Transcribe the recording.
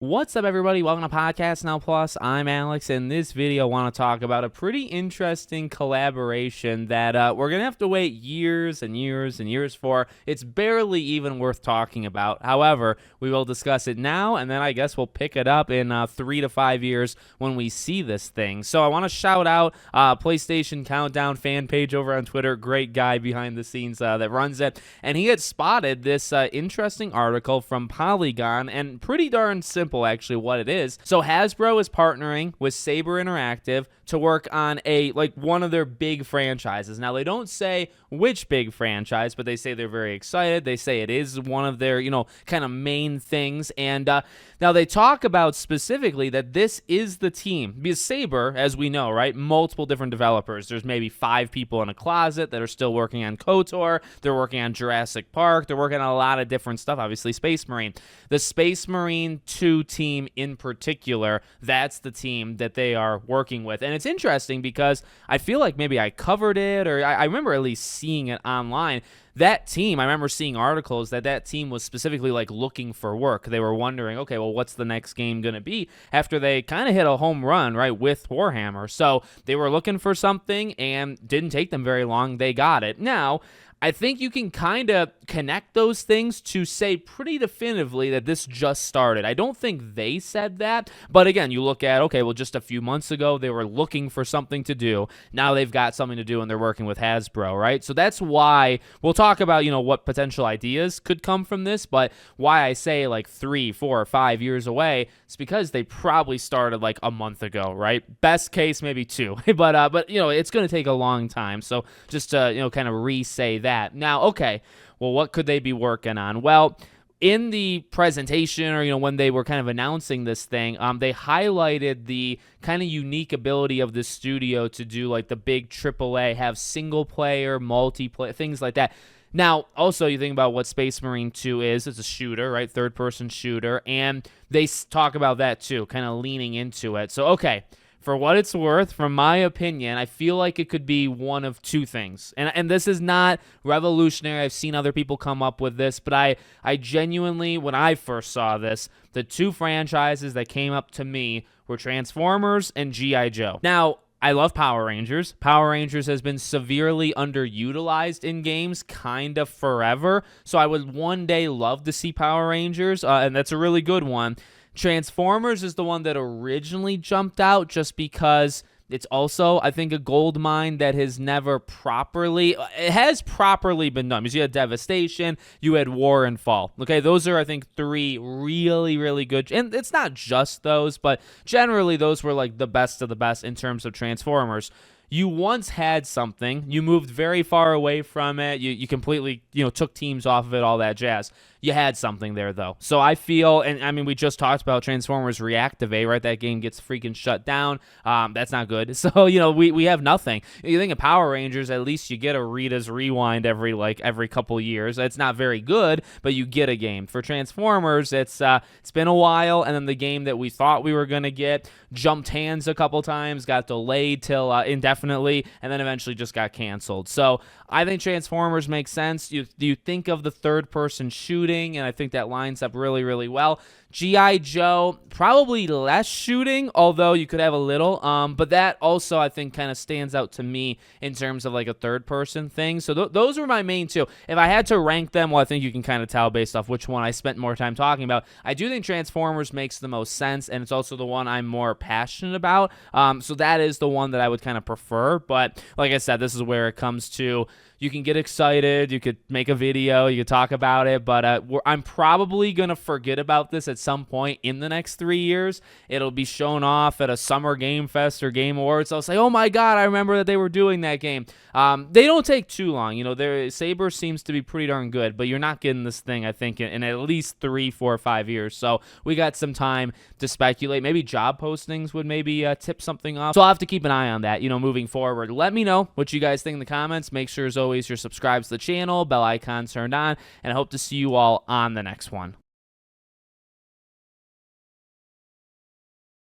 What's up, everybody? Welcome to Podcast Now Plus. I'm Alex. In this video, I want to talk about a pretty interesting collaboration that we're going to have to wait years and years and years for. It's barely even worth talking about. However, we will discuss it now, and then I guess we'll pick it up in 3 to 5 years when we see this thing. So I want to shout out PlayStation Countdown fan page over on Twitter. Great guy behind the scenes that runs it. And he had spotted this interesting article from Polygon, and pretty darn simple actually what it is. So Hasbro is partnering with Saber Interactive to work on one of their big franchises. Now, they don't say which big franchise, but they say they're very excited. They say it is one of their, kind of main things. And now they talk about specifically that this is the team. Because Saber, as we know, right, multiple different developers. There's maybe 5 people in a closet that are still working on KOTOR. They're working on Jurassic Park. They're working on a lot of different stuff, obviously Space Marine. The Space Marine 2 team in particular, that's the team that they are working with. And it's interesting because I feel like maybe I covered it, or I remember at least seeing it online. That team, I remember seeing articles that team was specifically looking for work. They were wondering, okay, well, what's the next game going to be after they kind of hit a home run, right, with Warhammer. So they were looking for something and didn't take them very long. They got it. Now, I think you can kind of connect those things to say pretty definitively that this just started. I don't think they said that, but again, you look at, okay, well, just a few months ago, they were looking for something to do. Now they've got something to do and they're working with Hasbro, right? So that's why we'll talk about, what potential ideas could come from this, but why I say 3, 4, or 5 years away, it's because they probably started a month ago, right? Best case, maybe 2, but it's going to take a long time. So just to, kind of re-say that. Now, okay, well, what could they be working on? Well, in the presentation, or when they were kind of announcing this thing, they highlighted the kind of unique ability of the studio to do the big AAA, have single player, multiplayer, things like that. Now, also, you think about what Space Marine 2 is. It's a shooter, right? Third-person shooter, and they talk about that too, kind of leaning into it. So, okay, for what it's worth, from my opinion, I feel like it could be one of 2 things. And this is not revolutionary. I've seen other people come up with this, but I genuinely, when I first saw this, the 2 franchises that came up to me were Transformers and G.I. Joe. Now, I love Power Rangers. Power Rangers has been severely underutilized in games kind of forever, so I would one day love to see Power Rangers, and that's a really good one. Transformers is the one that originally jumped out just because it's also, I think, a gold mine that has never properly, it has properly been done. Because you had Devastation, you had War and Fall. Okay, those are, I think, 3 really, really good. And it's not just those, but generally those were the best of the best in terms of Transformers. You once had something, you moved very far away from it, you completely, took teams off of it, all that jazz. You had something there, though. So I feel, and I mean, we just talked about Transformers Reactivate, right? That game gets freaking shut down. That's not good. So, we have nothing. You think of Power Rangers, at least you get a Rita's Rewind every couple years. It's not very good, but you get a game. For Transformers, it's been a while, and then the game that we thought we were going to get jumped hands a couple times, got delayed till indefinitely, and then eventually just got canceled. So I think Transformers makes sense. You think of the third-person shooting, and I think that lines up really, really well. G.I. Joe, probably less shooting, although you could have a little. But that also, I think, kind of stands out to me in terms of a third-person thing. So those were my main 2. If I had to rank them, well, I think you can kind of tell based off which one I spent more time talking about. I do think Transformers makes the most sense, and it's also the one I'm more passionate about. So that is the one that I would kind of prefer. But like I said, this is where it comes to, you can get excited, you could make a video, you could talk about it, but I'm probably going to forget about this at some point in the next 3 years. It'll be shown off at a Summer Game Fest or Game Awards. I'll say, oh my God, I remember that they were doing that game. They don't take too long. Saber seems to be pretty darn good, but you're not getting this thing, I think, in at least 3, 4, 5 years. So we got some time to speculate. Maybe job postings would maybe tip something off. So I'll have to keep an eye on that, moving forward. Let me know what you guys think in the comments. Make sure, as always, you're subscribed to the channel, bell icon turned on, and I hope to see you all on the next one.